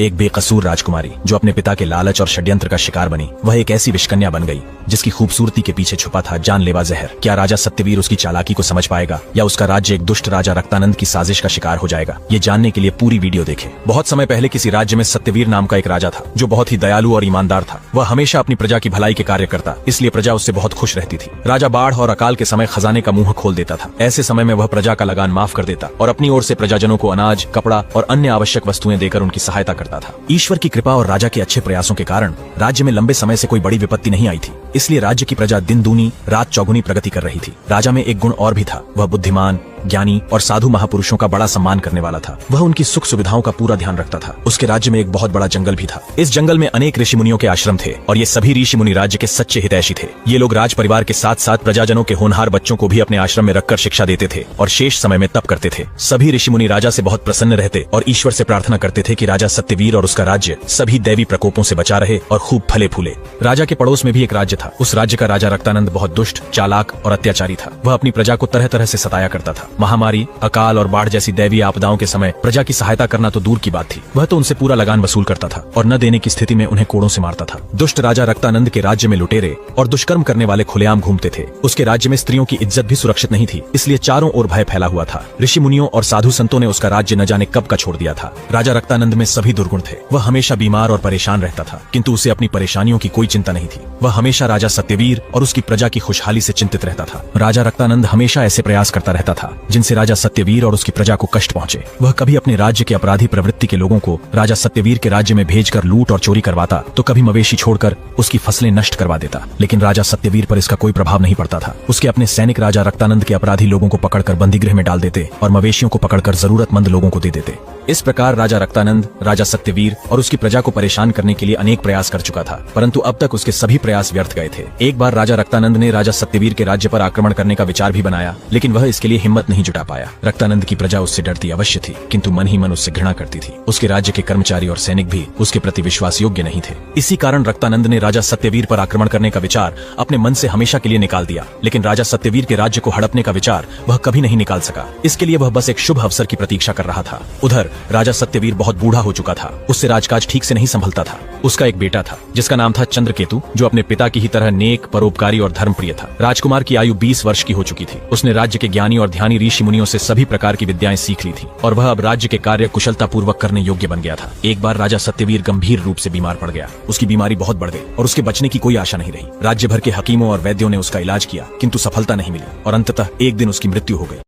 एक बेकसूर राजकुमारी जो अपने पिता के लालच और षड्यंत्र का शिकार बनी, वह एक ऐसी विषकन्या बन गई जिसकी खूबसूरती के पीछे छुपा था जानलेवा जहर। क्या राजा सत्यवीर उसकी चालाकी को समझ पाएगा या उसका राज्य एक दुष्ट राजा रक्तानंद की साजिश का शिकार हो जाएगा? ये जानने के लिए पूरी वीडियो देखें। बहुत समय पहले किसी राज्य में सत्यवीर नाम का एक राजा था जो बहुत ही दयालु और ईमानदार था। वह हमेशा अपनी प्रजा की भलाई के कार्य करता, इसलिए प्रजा उससे बहुत खुश रहती थी। राजा बाढ़ और अकाल के समय खजाने का मुंह खोल देता था। ऐसे समय में वह प्रजा का लगान माफ कर देता और अपनी ओर से प्रजाजनों को अनाज, कपड़ा और अन्य आवश्यक वस्तुएं देकर उनकी सहायता करता था। ईश्वर की कृपा और राजा के अच्छे प्रयासों के कारण राज्य में लंबे समय से कोई बड़ी विपत्ति नहीं आई थी, इसलिए राज्य की प्रजा दिन दूनी रात चौगुनी प्रगति कर रही थी। राजा में एक गुण और भी था, वह बुद्धिमान, ज्ञानी और साधु महापुरुषों का बड़ा सम्मान करने वाला था। वह उनकी सुख सुविधाओं का पूरा ध्यान रखता था। उसके राज्य में एक बहुत बड़ा जंगल भी था। इस जंगल में अनेक ऋषि मुनियों के आश्रम थे और ये सभी ऋषि मुनि राज्य के सच्चे हितैषी थे। ये लोग राज परिवार के साथ साथ प्रजाजनों के होनहार बच्चों को भी अपने आश्रम में रखकर शिक्षा देते थे और शेष समय में तप करते थे। सभी ऋषि मुनि राजा से बहुत प्रसन्न रहते और ईश्वर से प्रार्थना करते थे कि राजा सत्यवीर और उसका राज्य सभी दैवी प्रकोपों से बचा रहे और खूब फले फूले। राजा के पड़ोस में भी एक राज्य था। उस राज्य का राजा रक्तानंद बहुत दुष्ट, चालाक और अत्याचारी था। वह अपनी प्रजा को तरह तरह से सताया करता था। महामारी, अकाल और बाढ़ जैसी दैवीय आपदाओं के समय प्रजा की सहायता करना तो दूर की बात थी, वह तो उनसे पूरा लगान वसूल करता था और न देने की स्थिति में उन्हें कोड़ों से मारता था। दुष्ट राजा रक्तानंद के राज्य में लुटेरे और दुष्कर्म करने वाले खुलेआम घूमते थे। उसके राज्य में स्त्रियों की इज्जत भी सुरक्षित नहीं थी, इसलिए चारों ओर भय फैला हुआ था। ऋषि मुनियों और साधु संतों ने उसका राज्य न जाने कब का छोड़ दिया था। राजा रक्तानंद में सभी दुर्गुण थे। वह हमेशा बीमार और परेशान रहता था, किंतु उसे अपनी परेशानियों की कोई चिंता नहीं थी। वह हमेशा राजा सत्यवीर और उसकी प्रजा की खुशहाली से चिंतित रहता था। राजा रक्तानंद हमेशा ऐसे प्रयास करता रहता था जिनसे राजा सत्यवीर और उसकी प्रजा को कष्ट पहुंचे। वह कभी अपने राज्य के अपराधी प्रवृत्ति के लोगों को राजा सत्यवीर के राज्य में भेजकर लूट और चोरी करवाता, तो कभी मवेशी छोड़कर उसकी फसलें नष्ट करवा देता। लेकिन राजा सत्यवीर पर इसका कोई प्रभाव नहीं पड़ता था। उसके अपने सैनिक राजा रक्तानंद के अपराधी लोगों को पकड़कर बंदीगृह में डाल देते और मवेशियों को पकड़कर जरूरतमंद लोगों को दे देते। इस प्रकार राजा रक्तानंद राजा सत्यवीर और उसकी प्रजा को परेशान करने के लिए अनेक प्रयास कर चुका था, परंतु अब तक उसके सभी प्रयास व्यर्थ गए थे। एक बार राजा रक्तानंद ने राजा सत्यवीर के राज्य पर आक्रमण करने का विचार भी बनाया, लेकिन वह इसके लिए हिम्मत नहीं जुटा पाया। रक्तानंद की प्रजा उससे डरती अवश्य थी, किंतु मन ही मन उससे घृणा करती थी। उसके राज्य के कर्मचारी और सैनिक भी उसके प्रति विश्वास योग्य नहीं थे। इसी कारण रक्तानंद ने राजा सत्यवीर पर आक्रमण करने का विचार अपने मन से हमेशा के लिए निकाल दिया, लेकिन राजा सत्यवीर के राज्य को हड़पने का विचार वह कभी नहीं निकाल सका। इसके लिए वह बस एक शुभ अवसर की प्रतीक्षा कर रहा था। उधर राजा सत्यवीर बहुत बूढ़ा हो चुका था। उससे राजकाज ठीक से नहीं संभलता था। उसका एक बेटा था जिसका नाम था चंद्रकेतु, जो अपने पिता की ही तरह नेक, परोपकारी और धर्मप्रिय था। राजकुमार की आयु 20 वर्ष की हो चुकी थी। उसने राज्य के ज्ञानी और ध्यानी ऋषि मुनियों से सभी प्रकार की विद्याएं सीख ली थी और वह अब राज्य के कार्य कुशलता पूर्वक करने योग्य बन गया था। एक बार राजा सत्यवीर गंभीर रूप से बीमार पड़ गया। उसकी बीमारी बहुत बढ़ गई और उसके बचने की कोई आशा नहीं रही। राज्य भर के हकीमों और वैद्यों ने उसका इलाज किया, किंतु सफलता नहीं मिली और अंततः एक दिन उसकी मृत्यु हो गई।